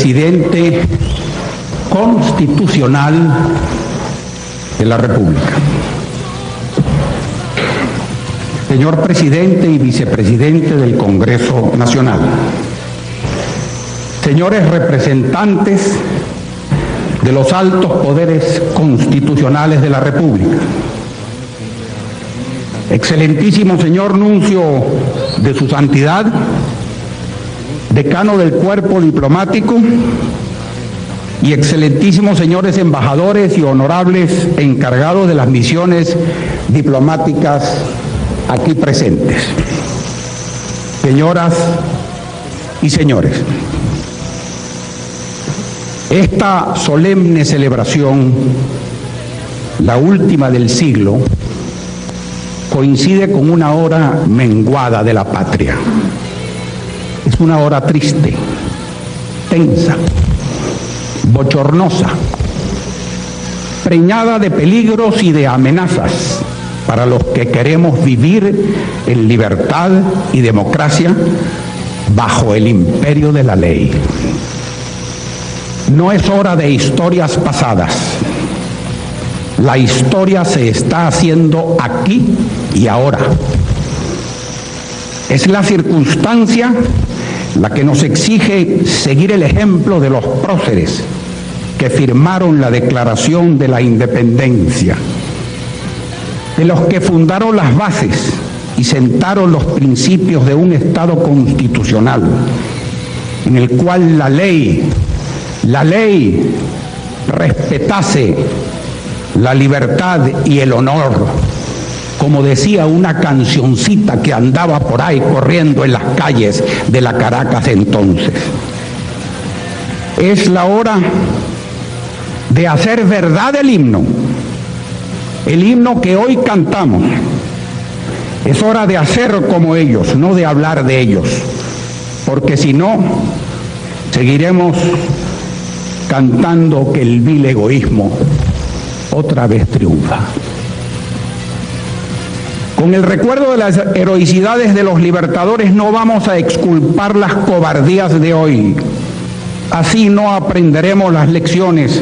presidente constitucional de la República. Señor presidente y vicepresidente del Congreso Nacional. Señores representantes de los altos poderes constitucionales de la República. Excelentísimo señor nuncio de su santidad, decano del cuerpo diplomático, y excelentísimos señores embajadores y honorables encargados de las misiones diplomáticas aquí presentes. Señoras y señores, esta solemne celebración, la última del siglo, coincide con una hora menguada de la patria. Es una hora triste, tensa, bochornosa, preñada de peligros y de amenazas para los que queremos vivir en libertad y democracia bajo el imperio de la ley. No es hora de historias pasadas. La historia se está haciendo aquí y ahora. Es la circunstancia la que nos exige seguir el ejemplo de los próceres que firmaron la Declaración de la Independencia, de los que fundaron las bases y sentaron los principios de un Estado constitucional, en el cual la ley respetase la libertad y el honor, como decía una cancioncita que andaba por ahí corriendo en las calles de la Caracas entonces. Es la hora de hacer verdad el himno que hoy cantamos. Es hora de hacer como ellos, no de hablar de ellos, porque si no, seguiremos cantando que el vil egoísmo otra vez triunfa. Con el recuerdo de las heroicidades de los libertadores no vamos a exculpar las cobardías de hoy. Así no aprenderemos las lecciones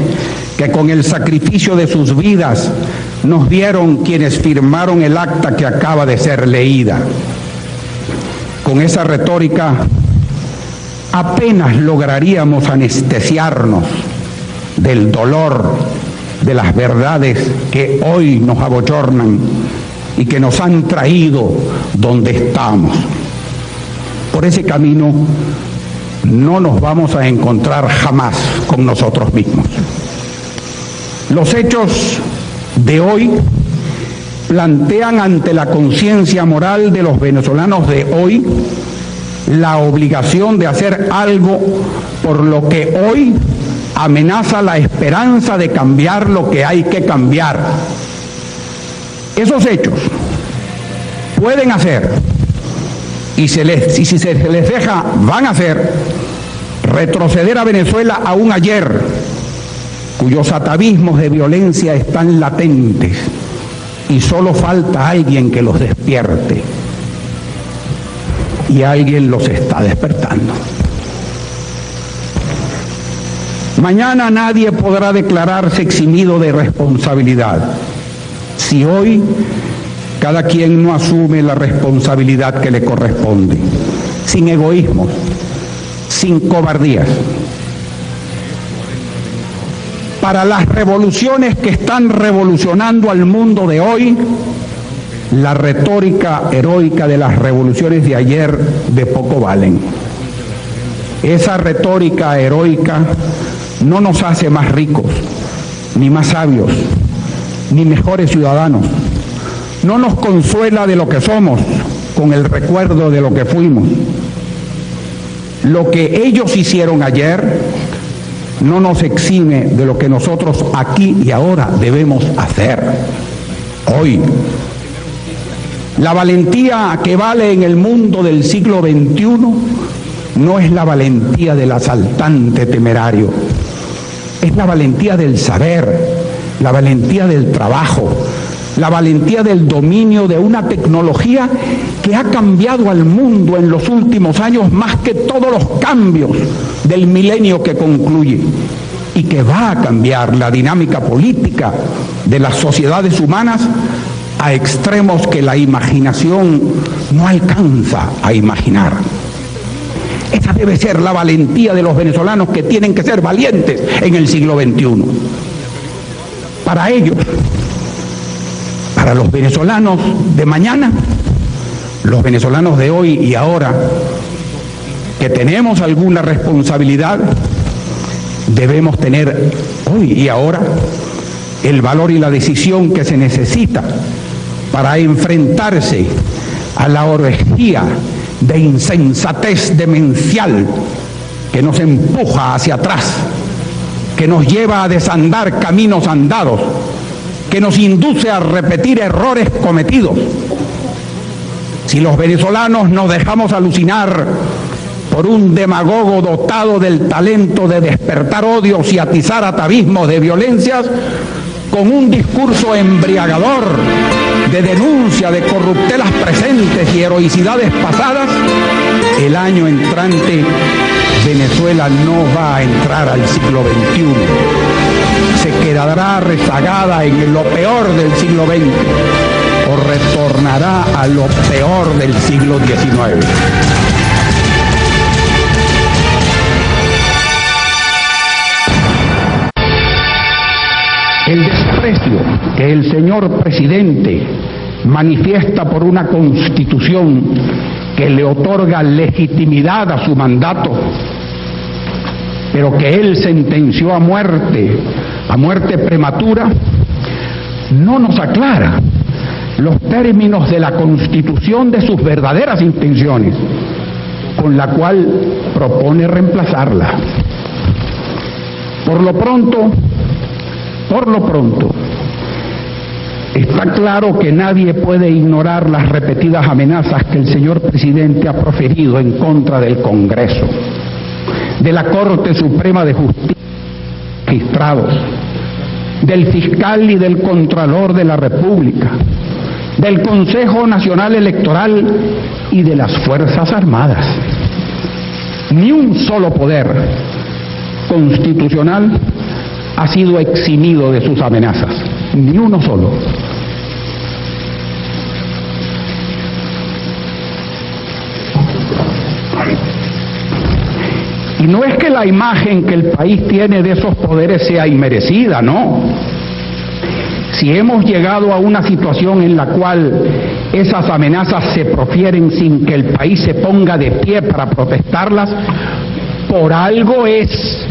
que con el sacrificio de sus vidas nos dieron quienes firmaron el acta que acaba de ser leída. Con esa retórica apenas lograríamos anestesiarnos del dolor de las verdades que hoy nos abochornan y que nos han traído donde estamos. Por ese camino no nos vamos a encontrar jamás con nosotros mismos. Los hechos de hoy plantean ante la conciencia moral de los venezolanos de hoy la obligación de hacer algo por lo que hoy amenaza la esperanza de cambiar lo que hay que cambiar. Esos hechos pueden hacer, y si se les deja, van a hacer retroceder a Venezuela a un ayer cuyos atavismos de violencia están latentes y solo falta alguien que los despierte. Y alguien los está despertando. Mañana nadie podrá declararse eximido de responsabilidad si hoy cada quien no asume la responsabilidad que le corresponde, sin egoísmos, sin cobardías. Para las revoluciones que están revolucionando al mundo de hoy, la retórica heroica de las revoluciones de ayer de poco valen. Esa retórica heroica no nos hace más ricos, ni más sabios, ni mejores ciudadanos. No nos consuela de lo que somos con el recuerdo de lo que fuimos. Lo que ellos hicieron ayer no nos exime de lo que nosotros aquí y ahora debemos hacer hoy. La valentía que vale en el mundo del siglo XXI no es la valentía del asaltante temerario, es la valentía del saber, la valentía del trabajo, la valentía del dominio de una tecnología que ha cambiado al mundo en los últimos años más que todos los cambios del milenio que concluye, y que va a cambiar la dinámica política de las sociedades humanas a extremos que la imaginación no alcanza a imaginar. Esa debe ser la valentía de los venezolanos, que tienen que ser valientes en el siglo XXI. Para ellos, para los venezolanos de mañana, los venezolanos de hoy y ahora, que tenemos alguna responsabilidad, debemos tener hoy y ahora el valor y la decisión que se necesita para enfrentarse a la orgía de insensatez demencial que nos empuja hacia atrás, que nos lleva a desandar caminos andados, que nos induce a repetir errores cometidos. Si los venezolanos nos dejamos alucinar por un demagogo dotado del talento de despertar odios y atizar atavismos de violencias, con un discurso embriagador de denuncia de corruptelas presentes y heroicidades pasadas, el año entrante Venezuela no va a entrar al siglo XXI. Se quedará rezagada en lo peor del siglo XX o retornará a lo peor del siglo XIX. El desprecio que el señor presidente manifiesta por una constitución que le otorga legitimidad a su mandato, pero que él sentenció a muerte prematura, no nos aclara los términos de la constitución de sus verdaderas intenciones, con la cual propone reemplazarla. Por lo pronto, está claro que nadie puede ignorar las repetidas amenazas que el señor presidente ha proferido en contra del Congreso, de la Corte Suprema de Justicia, magistrados, del fiscal y del Contralor de la República, del Consejo Nacional Electoral y de las Fuerzas Armadas. Ni un solo poder constitucional ha sido eximido de sus amenazas, ni uno solo. Y no es que la imagen que el país tiene de esos poderes sea inmerecida, no. Si hemos llegado a una situación en la cual esas amenazas se profieren sin que el país se ponga de pie para protestarlas, por algo es.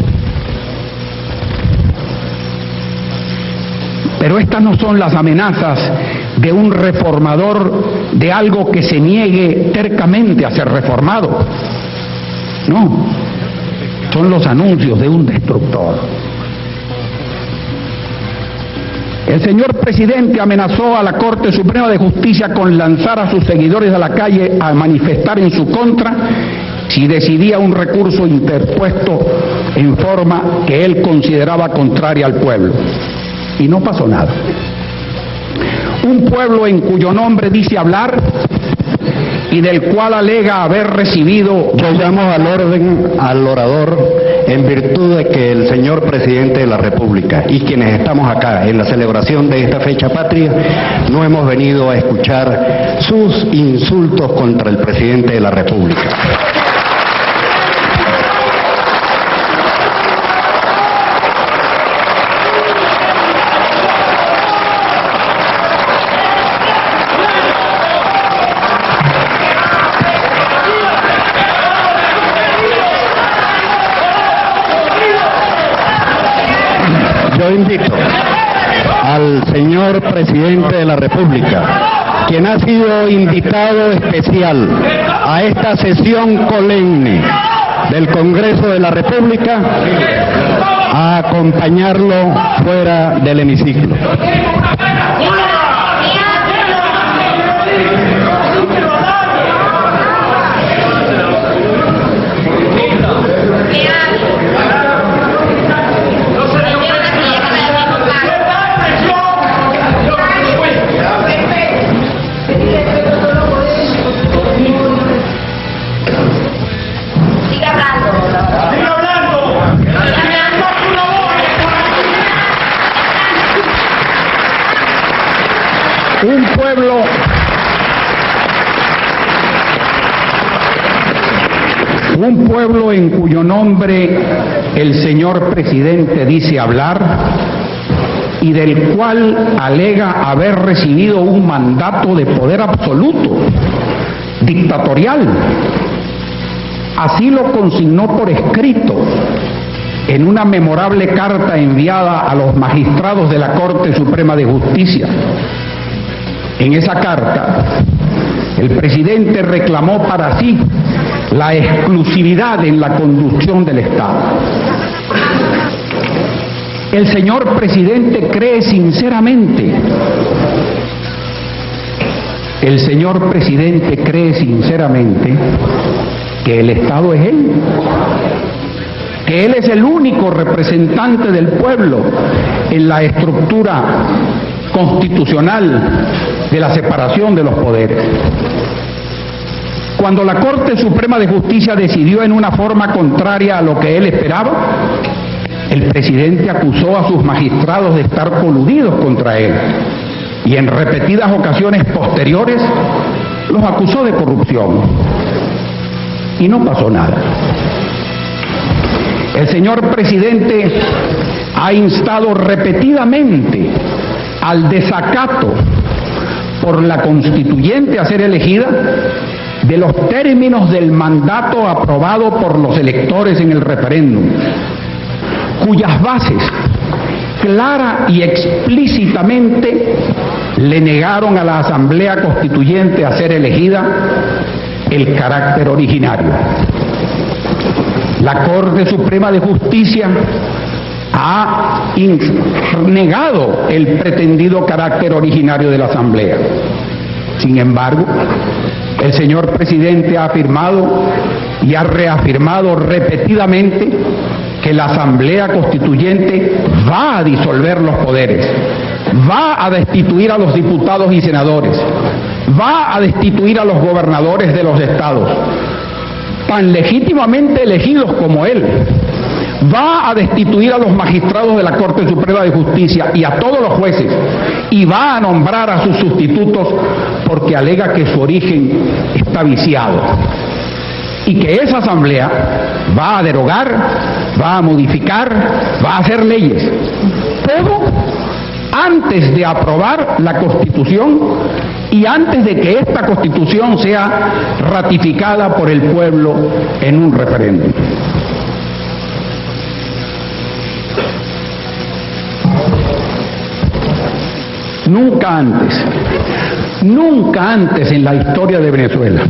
Pero estas no son las amenazas de un reformador de algo que se niegue tercamente a ser reformado. No, son los anuncios de un destructor. El señor presidente amenazó a la Corte Suprema de Justicia con lanzar a sus seguidores a la calle a manifestar en su contra si decidía un recurso interpuesto en forma que él consideraba contraria al pueblo. Y no pasó nada. Un pueblo en cuyo nombre dice hablar y del cual alega haber recibido. Yo llamo al orden al orador en virtud de que el señor presidente de la República y quienes estamos acá en la celebración de esta fecha patria no hemos venido a escuchar sus insultos contra el presidente de la República. Yo invito al señor presidente de la República, quien ha sido invitado especial a esta sesión solemne del Congreso de la República, a acompañarlo fuera del hemiciclo. Un pueblo en cuyo nombre el señor presidente dice hablar y del cual alega haber recibido un mandato de poder absoluto, dictatorial. Así lo consignó por escrito en una memorable carta enviada a los magistrados de la Corte Suprema de Justicia. En esa carta, el presidente reclamó para sí la exclusividad en la conducción del Estado. El señor presidente cree sinceramente que el Estado es él, que él es el único representante del pueblo en la estructura constitucional de la separación de los poderes. Cuando la Corte Suprema de Justicia decidió en una forma contraria a lo que él esperaba, el presidente acusó a sus magistrados de estar coludidos contra él y en repetidas ocasiones posteriores los acusó de corrupción. Y no pasó nada. El señor presidente ha instado repetidamente al desacato por la constituyente a ser elegida de los términos del mandato aprobado por los electores en el referéndum, cuyas bases clara y explícitamente le negaron a la Asamblea Constituyente a ser elegida el carácter originario. La Corte Suprema de Justicia ha negado el pretendido carácter originario de la Asamblea. Sin embargo, el señor presidente ha afirmado y ha reafirmado repetidamente que la Asamblea Constituyente va a disolver los poderes, va a destituir a los diputados y senadores, va a destituir a los gobernadores de los estados, tan legítimamente elegidos como él, va a destituir a los magistrados de la Corte Suprema de Justicia y a todos los jueces, y va a nombrar a sus sustitutos porque alega que su origen está viciado, y que esa Asamblea va a derogar, va a modificar, va a hacer leyes, todo antes de aprobar la Constitución y antes de que esta Constitución sea ratificada por el pueblo en un referéndum. Nunca antes en la historia de Venezuela,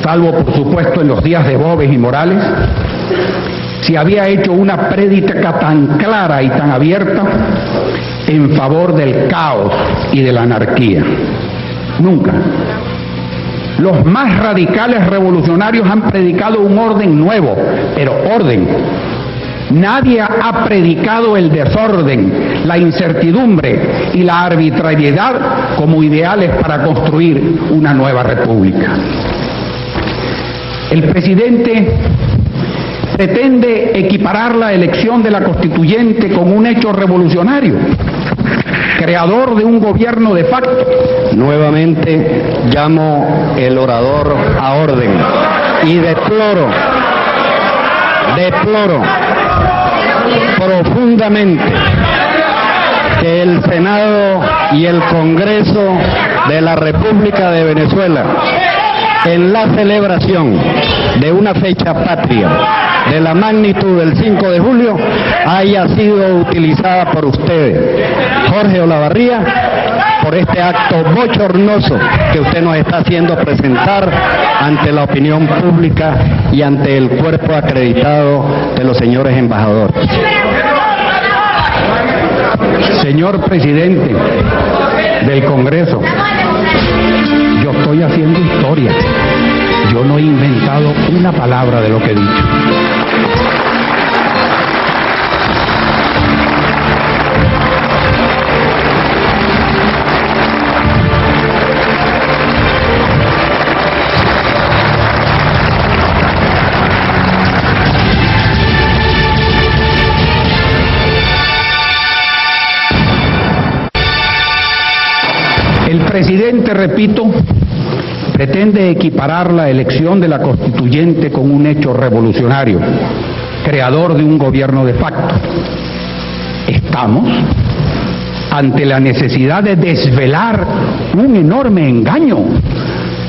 salvo por supuesto en los días de Boves y Morales, se había hecho una prédica tan clara y tan abierta en favor del caos y de la anarquía. Nunca. Los más radicales revolucionarios han predicado un orden nuevo, pero orden. Nadie ha predicado el desorden, la incertidumbre y la arbitrariedad como ideales para construir una nueva república. El presidente pretende equiparar la elección de la constituyente con un hecho revolucionario, creador de un gobierno de facto. Nuevamente llamo el orador a orden y deploro profundamente que el Senado y el Congreso de la República de Venezuela, en la celebración de una fecha patria de la magnitud del 5 de julio, haya sido utilizada por ustedes, Jorge Olavarría, por este acto bochornoso que usted nos está haciendo presentar ante la opinión pública y ante el cuerpo acreditado de los señores embajadores. Señor presidente del Congreso, yo estoy haciendo historia. Yo no he inventado una palabra de lo que he dicho. presidente, repito, pretende equiparar la elección de la constituyente con un hecho revolucionario, creador de un gobierno de facto. Estamos ante la necesidad de desvelar un enorme engaño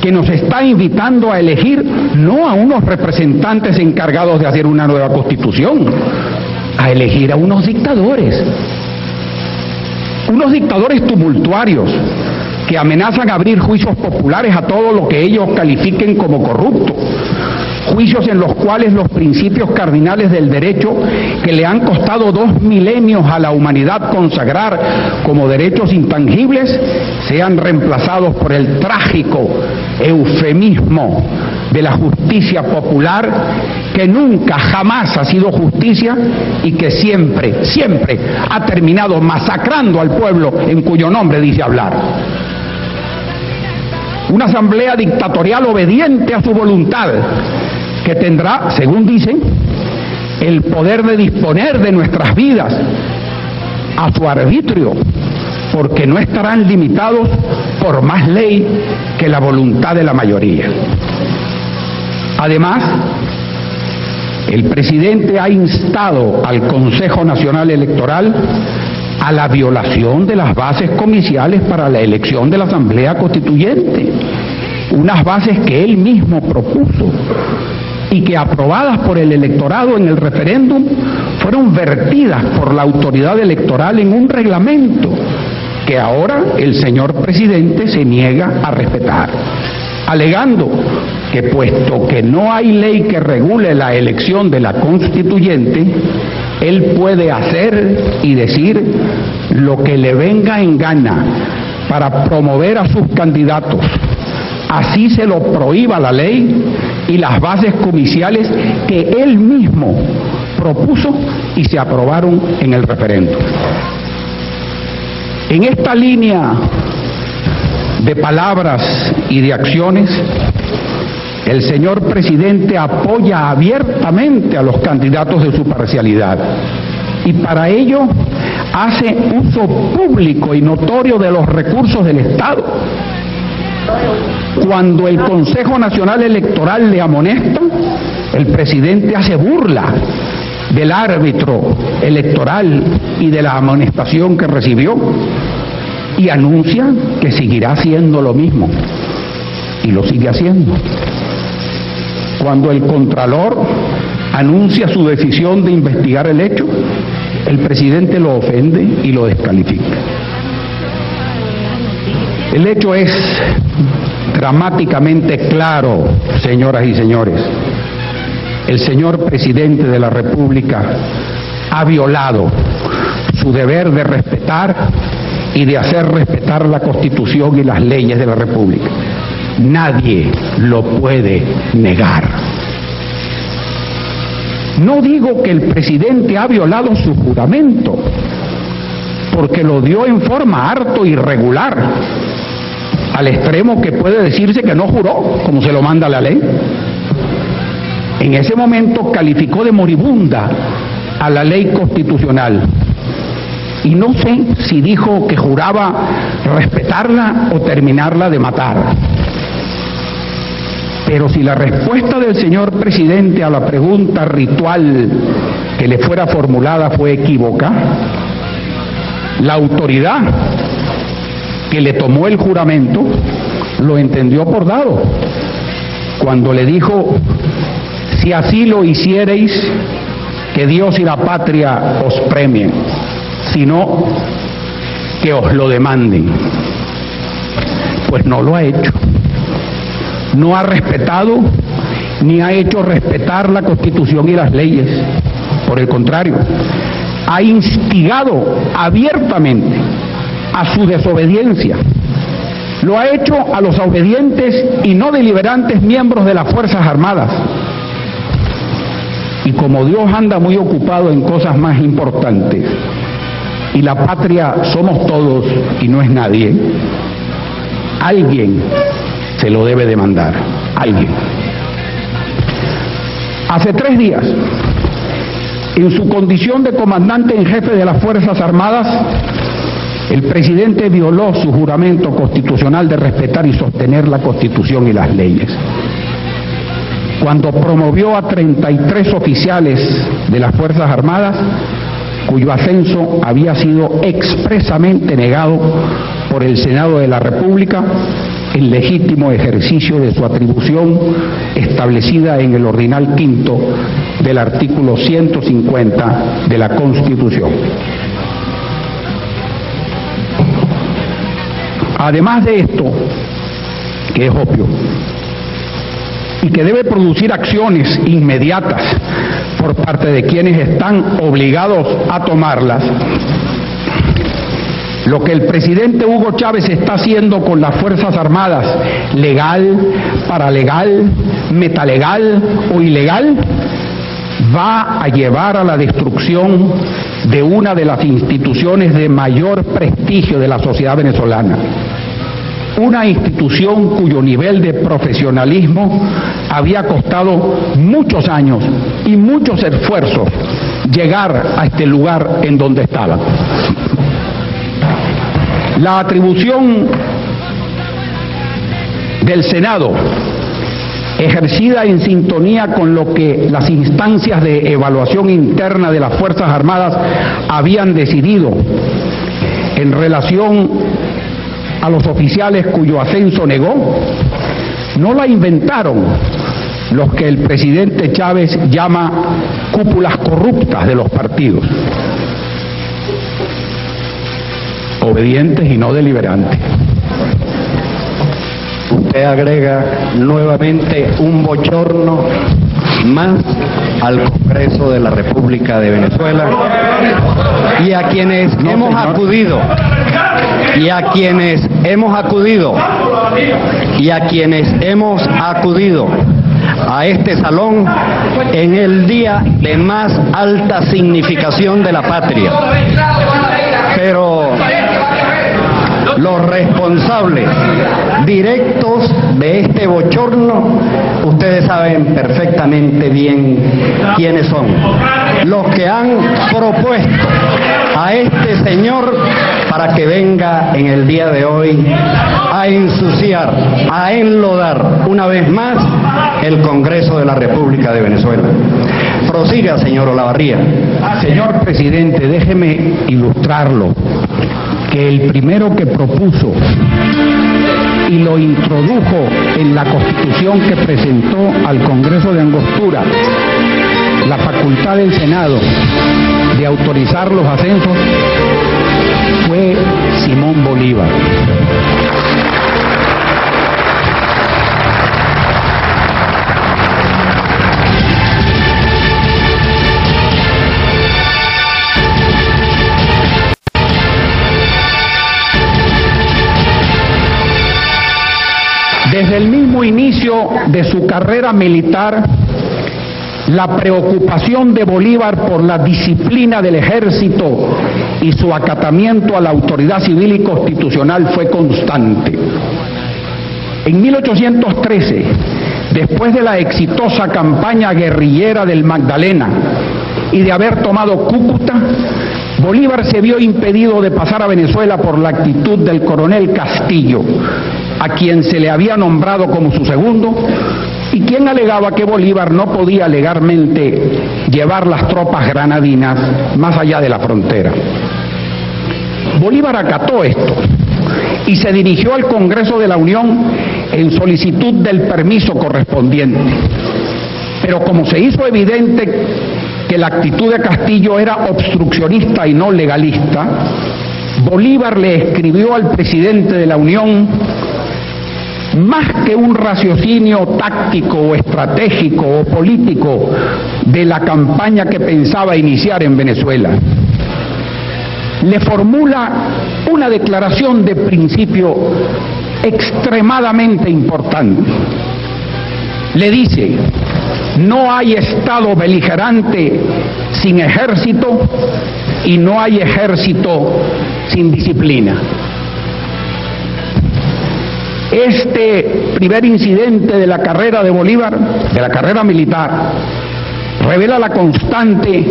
que nos está invitando a elegir no a unos representantes encargados de hacer una nueva constitución, a elegir a unos dictadores tumultuarios que amenazan abrir juicios populares a todo lo que ellos califiquen como corrupto, juicios en los cuales los principios cardinales del derecho que le han costado 2 milenios a la humanidad consagrar como derechos intangibles sean reemplazados por el trágico eufemismo de la justicia popular, que nunca, jamás ha sido justicia y que siempre, siempre ha terminado masacrando al pueblo en cuyo nombre dice hablar. Una asamblea dictatorial obediente a su voluntad, que tendrá, según dicen, el poder de disponer de nuestras vidas a su arbitrio, porque no estarán limitados por más ley que la voluntad de la mayoría. Además, el presidente ha instado al Consejo Nacional Electoral a la violación de las bases comiciales para la elección de la Asamblea Constituyente, unas bases que él mismo propuso y que, aprobadas por el electorado en el referéndum, fueron vertidas por la autoridad electoral en un reglamento que ahora el señor presidente se niega a respetar, alegando que puesto que no hay ley que regule la elección de la constituyente, él puede hacer y decir lo que le venga en gana para promover a sus candidatos, así se lo prohíba la ley y las bases comiciales que él mismo propuso y se aprobaron en el referéndum. En esta línea de palabras y de acciones, el señor presidente apoya abiertamente a los candidatos de su parcialidad y para ello hace uso público y notorio de los recursos del Estado. Cuando el Consejo Nacional Electoral le amonesta, el presidente hace burla del árbitro electoral y de la amonestación que recibió y anuncia que seguirá haciendo lo mismo, y lo sigue haciendo. Cuando el Contralor anuncia su decisión de investigar el hecho, el presidente lo ofende y lo descalifica. El hecho es dramáticamente claro, señoras y señores. El señor presidente de la República ha violado su deber de respetar y de hacer respetar la Constitución y las leyes de la República. Nadie lo puede negar. No digo que el presidente ha violado su juramento, porque lo dio en forma harto irregular, al extremo que puede decirse que no juró, como se lo manda la ley. En ese momento calificó de moribunda a la ley constitucional. Y no sé si dijo que juraba respetarla o terminarla de matar. Pero si la respuesta del señor presidente a la pregunta ritual que le fuera formulada fue equívoca, la autoridad que le tomó el juramento lo entendió por dado, cuando le dijo: si así lo hiciereis, que Dios y la patria os premien, si no, que os lo demanden. Pues no lo ha hecho. No ha respetado ni ha hecho respetar la Constitución y las leyes. Por el contrario, ha instigado abiertamente a su desobediencia. Lo ha hecho a los obedientes y no deliberantes miembros de las Fuerzas Armadas. Y como Dios anda muy ocupado en cosas más importantes, y la patria somos todos y no es nadie, alguien se lo debe demandar, alguien. Hace 3 días, en su condición de comandante en jefe de las Fuerzas Armadas, El presidente violó su juramento constitucional de respetar y sostener la Constitución y las leyes. Cuando promovió a 33 oficiales de las Fuerzas Armadas, cuyo ascenso había sido expresamente negado por el Senado de la República, en legítimo ejercicio de su atribución establecida en el ordinal quinto del artículo 150 de la Constitución. Además de esto, que es obvio, y que debe producir acciones inmediatas por parte de quienes están obligados a tomarlas, lo que el presidente Hugo Chávez está haciendo con las Fuerzas Armadas, legal, paralegal, metalegal o ilegal, va a llevar a la destrucción de una de las instituciones de mayor prestigio de la sociedad venezolana. Una institución cuyo nivel de profesionalismo había costado muchos años y muchos esfuerzos llegar a este lugar en donde estaba. La atribución del Senado, ejercida en sintonía con lo que las instancias de evaluación interna de las Fuerzas Armadas habían decidido en relación a los oficiales cuyo ascenso negó, no la inventaron los que el presidente Chávez llama cúpulas corruptas de los partidos, obedientes y no deliberantes. Usted agrega nuevamente un bochorno más al Congreso de la República de Venezuela y a quienes hemos acudido a este salón en el día de más alta significación de la patria. Pero los responsables directos de este bochorno, ustedes saben perfectamente bien quiénes son. Los que han propuesto a este señor para que venga en el día de hoy a ensuciar, a enlodar una vez más el Congreso de la República de Venezuela. Prosiga, señor Olavarría. Señor presidente, déjeme ilustrarlo, que el primero que propuso y lo introdujo en la Constitución que presentó al Congreso de Angostura la facultad del Senado de autorizar los ascensos fue Simón Bolívar. Desde el mismo inicio de su carrera militar, la preocupación de Bolívar por la disciplina del ejército y su acatamiento a la autoridad civil y constitucional fue constante. En 1813, después de la exitosa campaña guerrillera del Magdalena y de haber tomado Cúcuta, Bolívar se vio impedido de pasar a Venezuela por la actitud del coronel Castillo, a quien se le había nombrado como su segundo, y quien alegaba que Bolívar no podía legalmente llevar las tropas granadinas más allá de la frontera. Bolívar acató esto y se dirigió al Congreso de la Unión en solicitud del permiso correspondiente. Pero como se hizo evidente que la actitud de Castillo era obstruccionista y no legalista, Bolívar le escribió al presidente de la Unión: más que un raciocinio táctico o estratégico o político de la campaña que pensaba iniciar en Venezuela, le formula una declaración de principio extremadamente importante. Le dice: no hay Estado beligerante sin ejército y no hay ejército sin disciplina. Este primer incidente de la carrera de Bolívar, de la carrera militar, revela la constante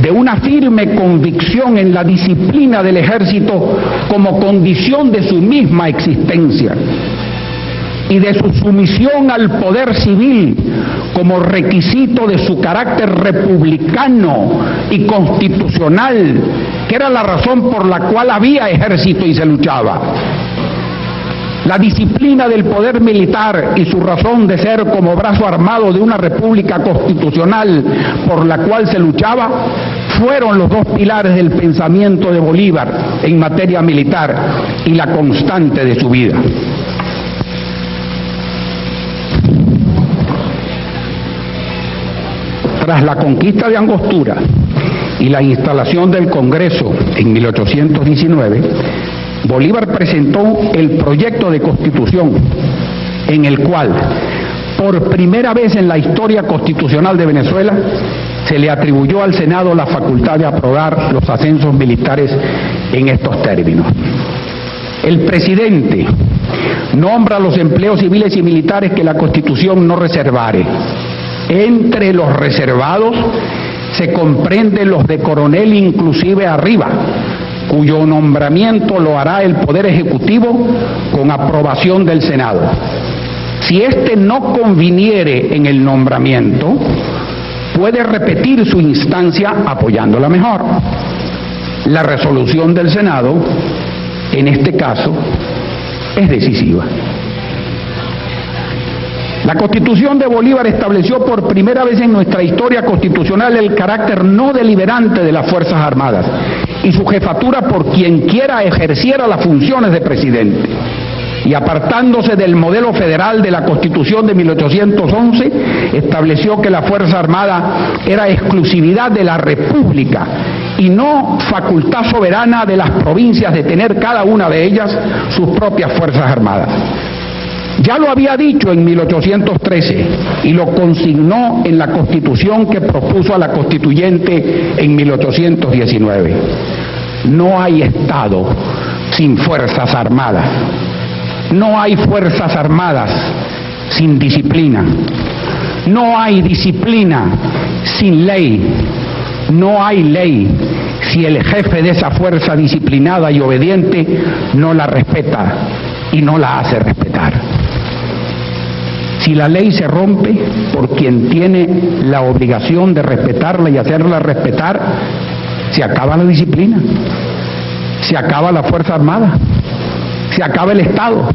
de una firme convicción en la disciplina del ejército como condición de su misma existencia y de su sumisión al poder civil como requisito de su carácter republicano y constitucional, que era la razón por la cual había ejército y se luchaba. La disciplina del poder militar y su razón de ser como brazo armado de una república constitucional por la cual se luchaba fueron los dos pilares del pensamiento de Bolívar en materia militar y la constante de su vida. Tras la conquista de Angostura y la instalación del Congreso en 1819, Bolívar presentó el proyecto de Constitución, en el cual, por primera vez en la historia constitucional de Venezuela, se le atribuyó al Senado la facultad de aprobar los ascensos militares en estos términos. El presidente nombra los empleos civiles y militares que la Constitución no reservare. Entre los reservados se comprenden los de coronel inclusive arriba, cuyo nombramiento lo hará el Poder Ejecutivo con aprobación del Senado. Si éste no conviniere en el nombramiento, puede repetir su instancia apoyándola mejor. La resolución del Senado, en este caso, es decisiva. La Constitución de Bolívar estableció por primera vez en nuestra historia constitucional el carácter no deliberante de las Fuerzas Armadas y su jefatura por quien quiera ejerciera las funciones de presidente. Y apartándose del modelo federal de la Constitución de 1811, estableció que la Fuerza Armada era exclusividad de la República y no facultad soberana de las provincias de tener cada una de ellas sus propias Fuerzas Armadas. Ya lo había dicho en 1813 y lo consignó en la Constitución que propuso a la Constituyente en 1819. No hay Estado sin Fuerzas Armadas. No hay Fuerzas Armadas sin disciplina. No hay disciplina sin ley. No hay ley si el jefe de esa fuerza disciplinada y obediente no la respeta y no la hace respetar. Si la ley se rompe por quien tiene la obligación de respetarla y hacerla respetar, se acaba la disciplina, se acaba la Fuerza Armada, se acaba el Estado.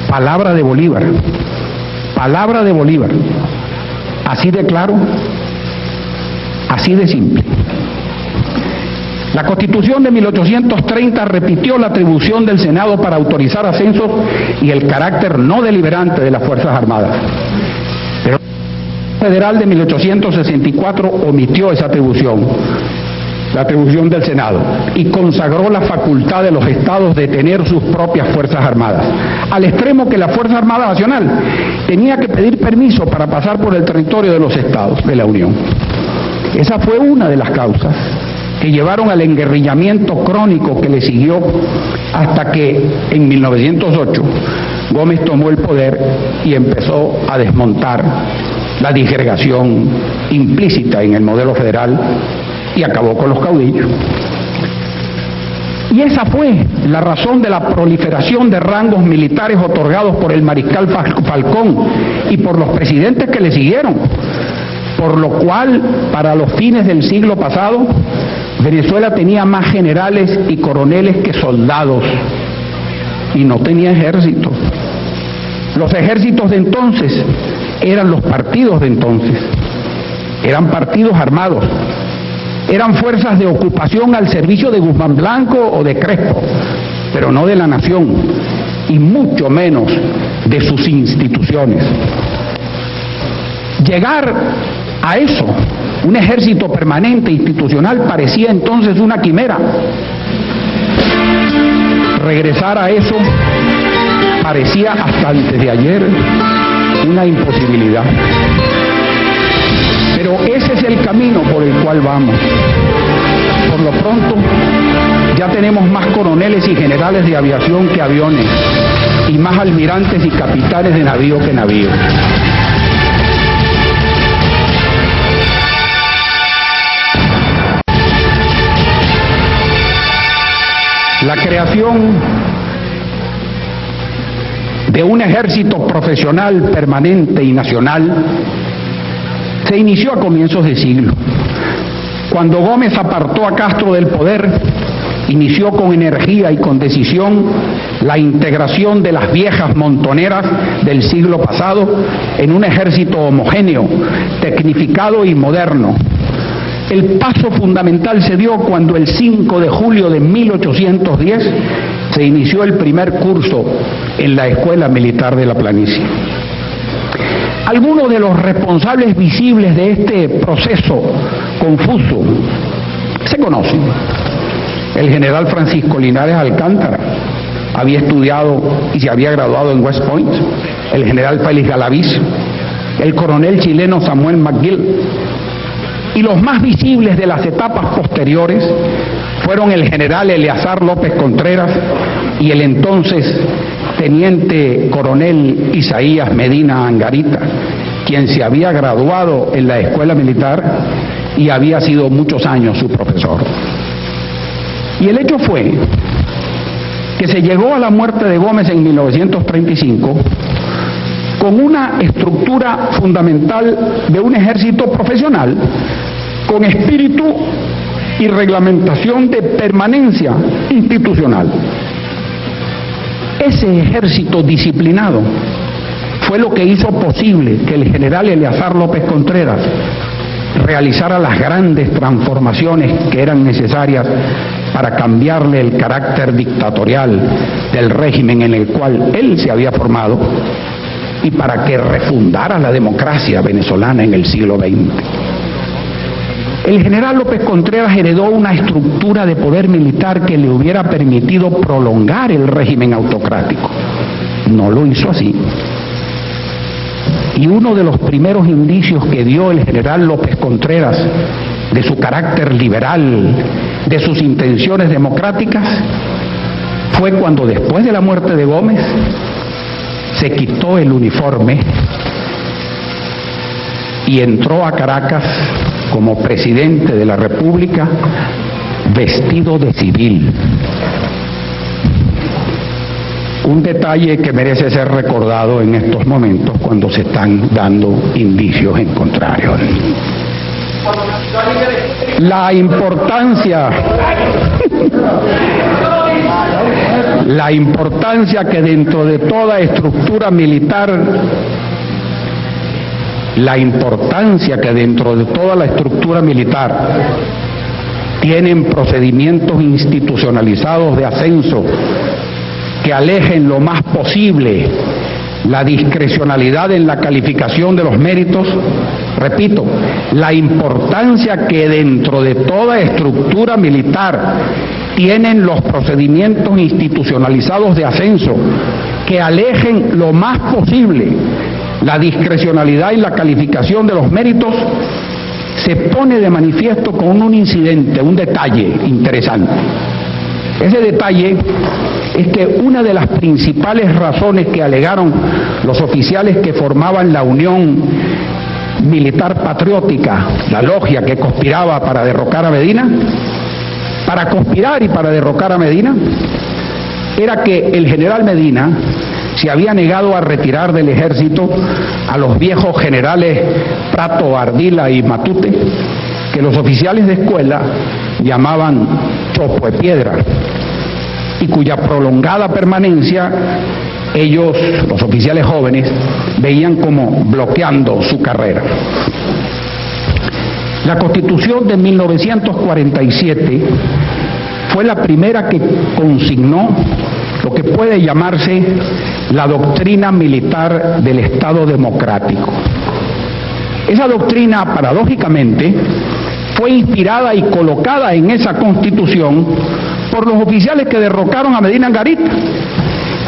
Palabra de Bolívar, palabra de Bolívar, así de claro, así de simple. La Constitución de 1830 repitió la atribución del Senado para autorizar ascensos y el carácter no deliberante de las Fuerzas Armadas. Pero la Federal de 1864 omitió esa atribución, la atribución del Senado, y consagró la facultad de los estados de tener sus propias Fuerzas Armadas, al extremo que la Fuerza Armada Nacional tenía que pedir permiso para pasar por el territorio de los estados de la Unión. Esa fue una de las causas que llevaron al enguerrillamiento crónico que le siguió hasta que en 1908 Gómez tomó el poder y empezó a desmontar la disgregación implícita en el modelo federal y acabó con los caudillos. Y esa fue la razón de la proliferación de rangos militares otorgados por el mariscal Falcón y por los presidentes que le siguieron, por lo cual, para los fines del siglo pasado, Venezuela tenía más generales y coroneles que soldados y no tenía ejército. Los ejércitos de entonces eran los partidos de entonces, eran partidos armados, eran fuerzas de ocupación al servicio de Guzmán Blanco o de Crespo, pero no de la nación y mucho menos de sus instituciones. Llegar a eso, un ejército permanente institucional, parecía entonces una quimera. Regresar a eso parecía hasta antes de ayer una imposibilidad. Pero ese es el camino por el cual vamos. Por lo pronto, ya tenemos más coroneles y generales de aviación que aviones, y más almirantes y capitanes de navío que navío. La creación de un ejército profesional permanente y nacional se inició a comienzos de siglo. Cuando Gómez apartó a Castro del poder, inició con energía y con decisión la integración de las viejas montoneras del siglo pasado en un ejército homogéneo, tecnificado y moderno. El paso fundamental se dio cuando el 5 de julio de 1810 se inició el primer curso en la Escuela Militar de la Planicie. Algunos de los responsables visibles de este proceso confuso se conocen. El general Francisco Linares Alcántara había estudiado y se había graduado en West Point. El general Félix Galaviz, el coronel chileno Samuel McGill. Y los más visibles de las etapas posteriores fueron el general Eleazar López Contreras y el entonces teniente coronel Isaías Medina Angarita, quien se había graduado en la escuela militar y había sido muchos años su profesor. Y el hecho fue que se llegó a la muerte de Gómez en 1935 con una estructura fundamental de un ejército profesional con espíritu y reglamentación de permanencia institucional. Ese ejército disciplinado fue lo que hizo posible que el general Eleazar López Contreras realizara las grandes transformaciones que eran necesarias para cambiarle el carácter dictatorial del régimen en el cual él se había formado y para que refundara la democracia venezolana en el siglo XX. El general López Contreras heredó una estructura de poder militar que le hubiera permitido prolongar el régimen autocrático. No lo hizo así. Y uno de los primeros indicios que dio el general López Contreras de su carácter liberal, de sus intenciones democráticas, fue cuando después de la muerte de Gómez se quitó el uniforme y entró a Caracas como presidente de la República vestido de civil. Un detalle que merece ser recordado en estos momentos cuando se están dando indicios en contrario. La importancia que dentro de toda estructura militar, tienen procedimientos institucionalizados de ascenso que alejen lo más posible la discrecionalidad en la calificación de los méritos. Repito, la importancia que dentro de toda estructura militar tienen los procedimientos institucionalizados de ascenso que alejen lo más posible la discrecionalidad en la calificación de los méritos, se pone de manifiesto con un incidente, un detalle interesante. Ese detalle es que una de las principales razones que alegaron los oficiales que formaban la Unión Militar Patriótica, la logia que conspiraba para derrocar a Medina, para conspirar y para derrocar a Medina, era que el general Medina se había negado a retirar del ejército a los viejos generales Prato, Ardila y Matute, que los oficiales de escuela llamaban chopo de piedra, y cuya prolongada permanencia ellos, los oficiales jóvenes, veían como bloqueando su carrera. La Constitución de 1947 fue la primera que consignó lo que puede llamarse la doctrina militar del Estado democrático. Esa doctrina, paradójicamente, fue inspirada y colocada en esa Constitución por los oficiales que derrocaron a Medina Angarita,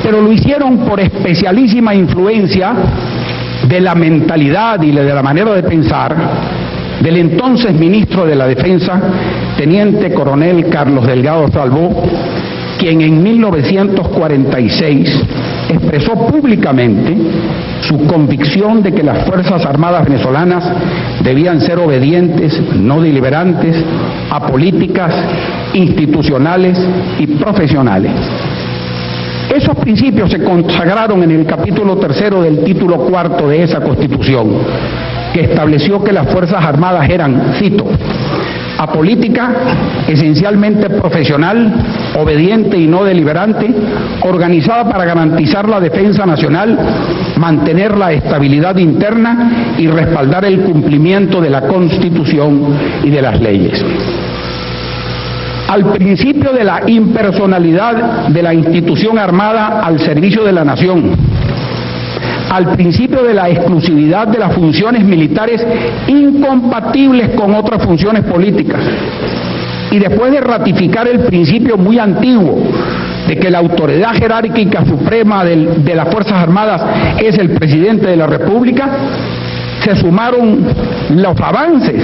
pero lo hicieron por especialísima influencia de la mentalidad y de la manera de pensar del entonces ministro de la Defensa, teniente coronel Carlos Delgado Salvo, quien en 1946 expresó públicamente su convicción de que las Fuerzas Armadas venezolanas debían ser obedientes, no deliberantes, apolíticas, institucionales y profesionales. Esos principios se consagraron en el capítulo 3 del título 4 de esa Constitución, que estableció que las Fuerzas Armadas eran, cito, apolítica, esencialmente profesional, obediente y no deliberante, organizada para garantizar la defensa nacional, mantener la estabilidad interna y respaldar el cumplimiento de la Constitución y de las leyes. Al principio de la impersonalidad de la institución armada al servicio de la nación, al principio de la exclusividad de las funciones militares incompatibles con otras funciones políticas, y después de ratificar el principio muy antiguo de que la autoridad jerárquica suprema de las Fuerzas Armadas es el presidente de la República, se sumaron los avances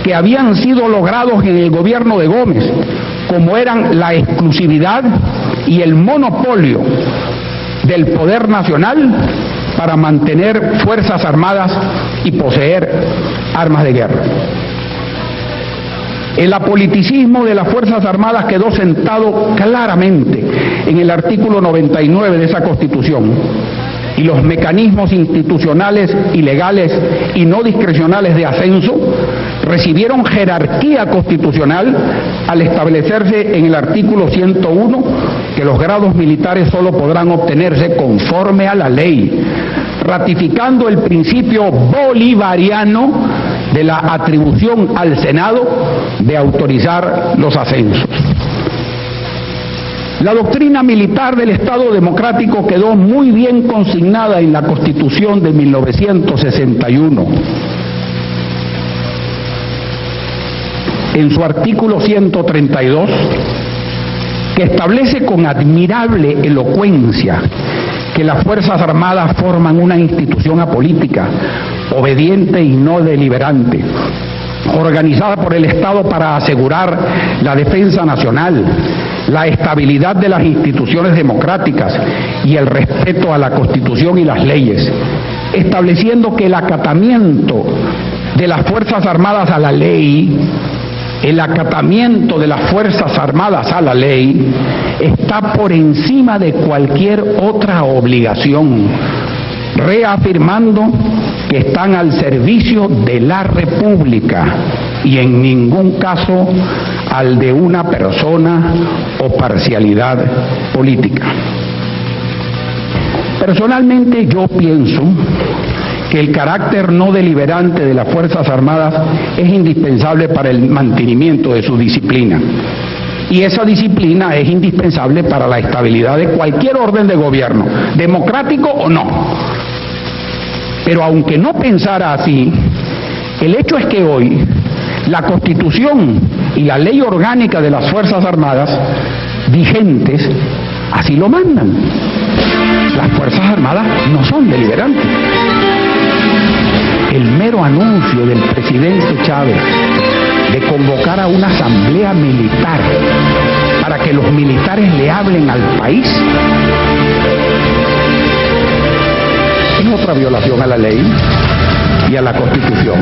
que habían sido logrados en el gobierno de Gómez, como eran la exclusividad y el monopolio del poder nacional para mantener fuerzas armadas y poseer armas de guerra. El apoliticismo de las Fuerzas Armadas quedó sentado claramente en el artículo 99 de esa Constitución, y los mecanismos institucionales y legales y no discrecionales de ascenso recibieron jerarquía constitucional al establecerse en el artículo 101 que los grados militares solo podrán obtenerse conforme a la ley, ratificando el principio bolivariano de la atribución al Senado de autorizar los ascensos. La doctrina militar del Estado democrático quedó muy bien consignada en la Constitución de 1961. En su artículo 132, que establece con admirable elocuencia que las Fuerzas Armadas forman una institución apolítica, obediente y no deliberante, organizada por el Estado para asegurar la defensa nacional, la estabilidad de las instituciones democráticas y el respeto a la Constitución y las leyes, estableciendo que el acatamiento de las Fuerzas Armadas a la ley, está por encima de cualquier otra obligación, reafirmando que están al servicio de la República y en ningún caso al de una persona o parcialidad política. Personalmente yo pienso que el carácter no deliberante de las Fuerzas Armadas es indispensable para el mantenimiento de su disciplina. Y esa disciplina es indispensable para la estabilidad de cualquier orden de gobierno, democrático o no. Pero aunque no pensara así, el hecho es que hoy la Constitución y la ley orgánica de las Fuerzas Armadas vigentes así lo mandan. Las Fuerzas Armadas no son deliberantes. El mero anuncio del presidente Chávez de convocar a una asamblea militar para que los militares le hablen al país es otra violación a la ley y a la Constitución.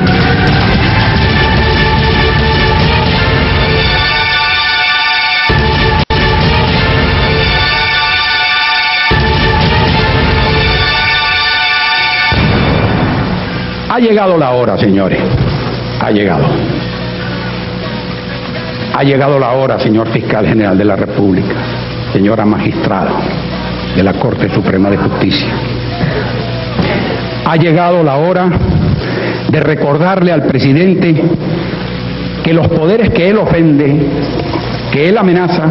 Ha llegado la hora, señores. Ha llegado. Ha llegado la hora, señor Fiscal General de la República, señora magistrada de la Corte Suprema de Justicia. Ha llegado la hora de recordarle al presidente que los poderes que él ofende, que él amenaza,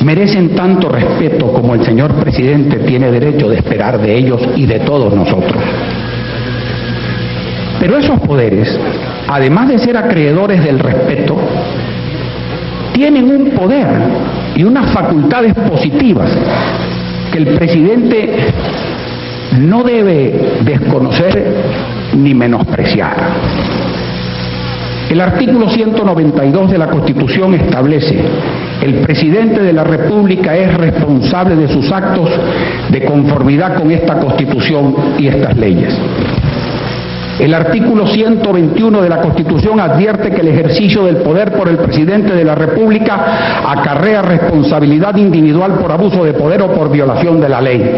merecen tanto respeto como el señor presidente tiene derecho de esperar de ellos y de todos nosotros. Pero esos poderes, además de ser acreedores del respeto, tienen un poder y unas facultades positivas que el presidente no debe desconocer ni menospreciar. El artículo 192 de la Constitución establece El presidente de la República es responsable de sus actos de conformidad con esta Constitución y estas leyes. El artículo 121 de la Constitución advierte que el ejercicio del poder por el presidente de la República acarrea responsabilidad individual por abuso de poder o por violación de la ley.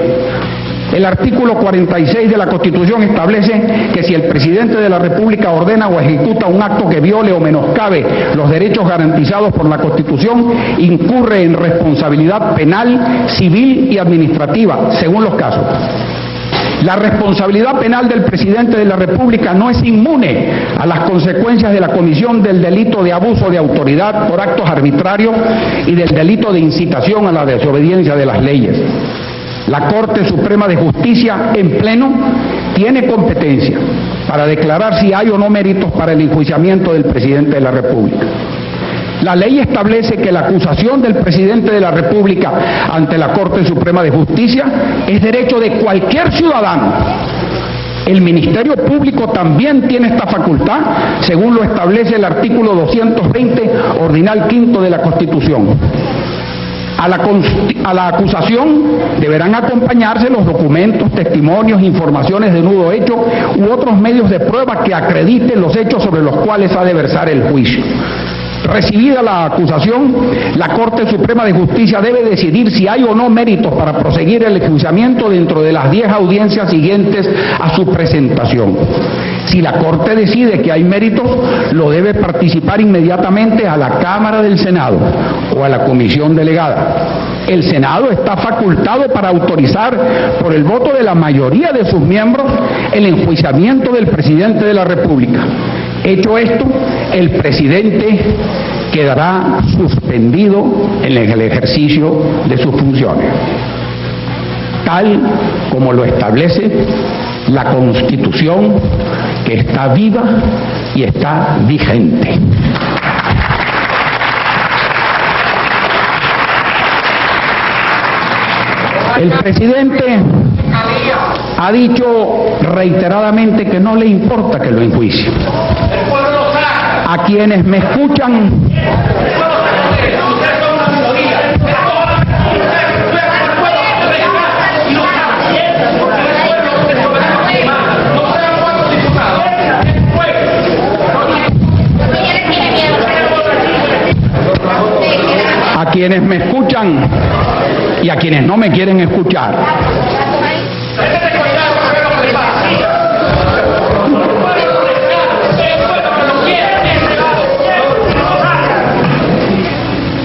El artículo 46 de la Constitución establece que si el presidente de la República ordena o ejecuta un acto que viole o menoscabe los derechos garantizados por la Constitución, incurre en responsabilidad penal, civil y administrativa, según los casos. La responsabilidad penal del presidente de la República no es inmune a las consecuencias de la comisión del delito de abuso de autoridad por actos arbitrarios y del delito de incitación a la desobediencia de las leyes. La Corte Suprema de Justicia, en pleno, tiene competencia para declarar si hay o no méritos para el enjuiciamiento del presidente de la República. La ley establece que la acusación del presidente de la República ante la Corte Suprema de Justicia es derecho de cualquier ciudadano. El Ministerio Público también tiene esta facultad, según lo establece el artículo 220, ordinal quinto de la Constitución. A la acusación deberán acompañarse los documentos, testimonios, informaciones de nudo hecho u otros medios de prueba que acrediten los hechos sobre los cuales ha de versar el juicio. Recibida la acusación, la Corte Suprema de Justicia debe decidir si hay o no méritos para proseguir el enjuiciamiento dentro de las 10 audiencias siguientes a su presentación. Si la Corte decide que hay méritos, lo debe participar inmediatamente a la Cámara del Senado o a la Comisión Delegada. El Senado está facultado para autorizar, por el voto de la mayoría de sus miembros, el enjuiciamiento del presidente de la República. Hecho esto, el presidente quedará suspendido en el ejercicio de sus funciones, tal como lo establece la Constitución, que está viva y está vigente. El presidente ha dicho reiteradamente que no le importa que lo enjuicie. A quienes me escuchan, y a quienes no me quieren escuchar,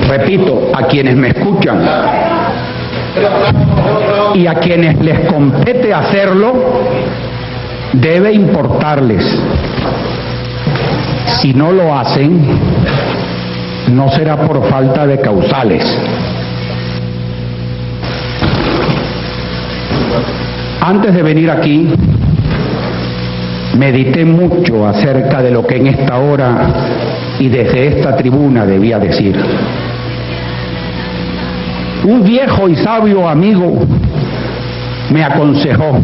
repito, a quienes me escuchan y a quienes les compete hacerlo, debe importarles. Si no lo hacen, no será por falta de causales. Antes de venir aquí, medité mucho acerca de lo que en esta hora y desde esta tribuna debía decir. Un viejo y sabio amigo me aconsejó: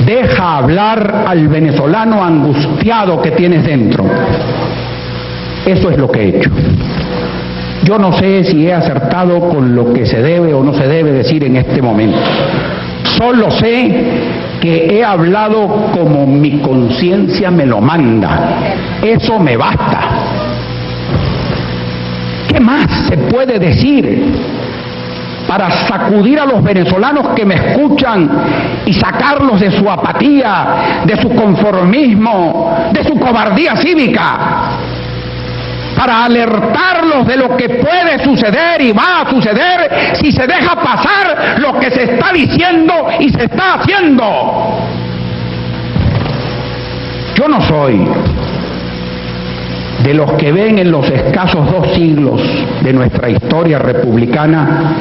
deja hablar al venezolano angustiado que tienes dentro. Eso es lo que he hecho. Yo no sé si he acertado con lo que se debe o no se debe decir en este momento. Solo sé que he hablado como mi conciencia me lo manda. Eso me basta. ¿Qué más se puede decir para sacudir a los venezolanos que me escuchan y sacarlos de su apatía, de su conformismo, de su cobardía cívica? Para alertarlos de lo que puede suceder y va a suceder si se deja pasar lo que se está diciendo y se está haciendo. Yo no soy de los que ven en los escasos 2 siglos de nuestra historia republicana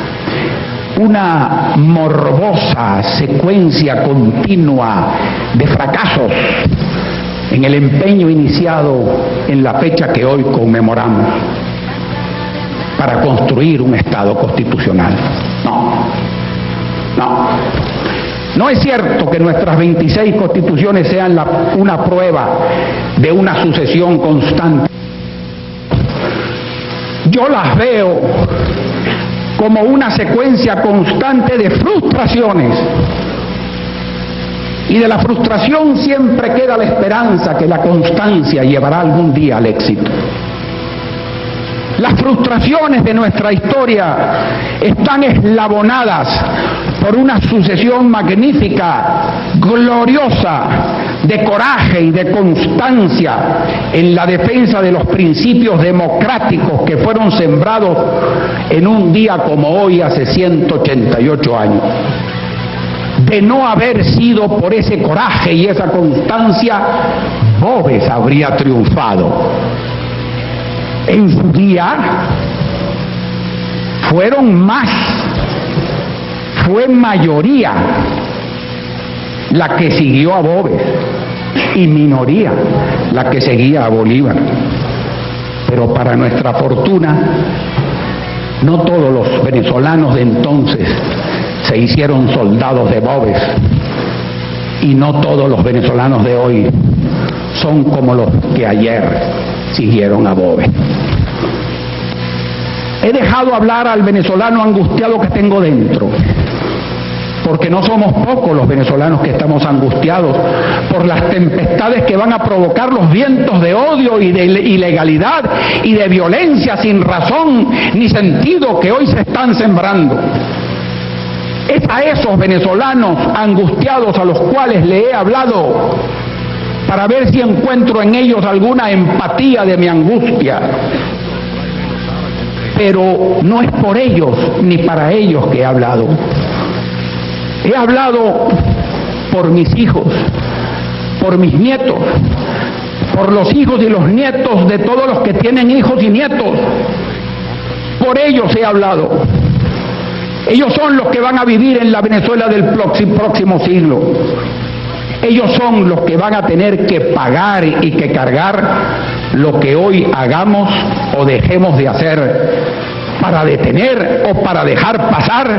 una morbosa secuencia continua de fracasos en el empeño iniciado en la fecha que hoy conmemoramos para construir un Estado constitucional. No es cierto que nuestras 26 constituciones sean una prueba de una sucesión constante yo las veo como una secuencia constante de frustraciones. Y de la frustración siempre queda la esperanza que la constancia llevará algún día al éxito. Las frustraciones de nuestra historia están eslabonadas por una sucesión magnífica, gloriosa, de coraje y de constancia en la defensa de los principios democráticos que fueron sembrados en un día como hoy hace 188 años. De no haber sido por ese coraje y esa constancia, Boves habría triunfado. En su día fue mayoría la que siguió a Boves y minoría la que seguía a Bolívar. Pero para nuestra fortuna, no todos los venezolanos de entonces se hicieron soldados de Boves, y no todos los venezolanos de hoy son como los que ayer siguieron a Boves. He dejado hablar al venezolano angustiado que tengo dentro, porque no somos pocos los venezolanos que estamos angustiados por las tempestades que van a provocar los vientos de odio y de ilegalidad y de violencia sin razón ni sentido que hoy se están sembrando. Es a esos venezolanos angustiados a los cuales le he hablado para ver si encuentro en ellos alguna empatía de mi angustia. Pero no es por ellos ni para ellos que he hablado. He hablado por mis hijos, por mis nietos, por los hijos y los nietos de todos los que tienen hijos y nietos. Por ellos he hablado. Ellos son los que van a vivir en la Venezuela del próximo siglo. Ellos son los que van a tener que pagar y que cargar lo que hoy hagamos o dejemos de hacer para detener o para dejar pasar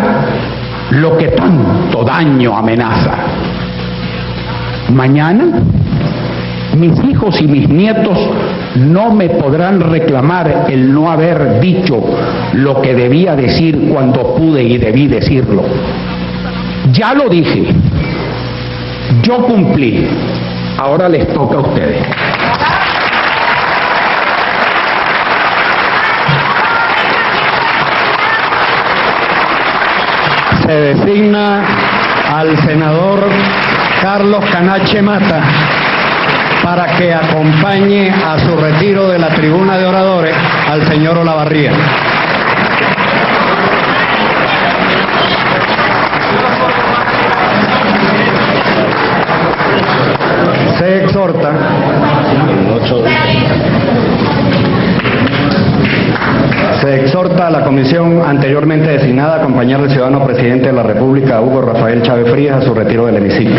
lo que tanto daño amenaza. Mañana, mis hijos y mis nietos no me podrán reclamar el no haber dicho lo que debía decir cuando pude y debí decirlo. Ya lo dije, yo cumplí, ahora les toca a ustedes. Se designa al senador Carlos Canache Mata para que acompañe a su retiro de la tribuna de oradores al señor Olavarría. Se exhorta a la comisión anteriormente designada a acompañar al ciudadano presidente de la República, Hugo Rafael Chávez Frías, a su retiro del hemiciclo.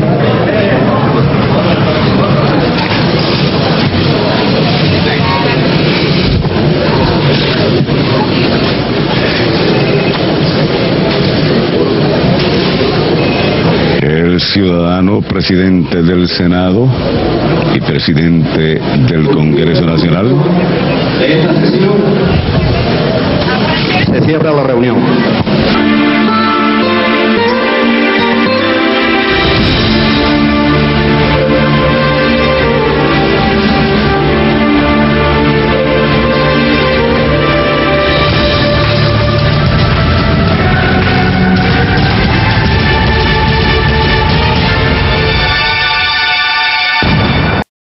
El ciudadano presidente del Senado y presidente del Congreso Nacional. Se cierra la reunión.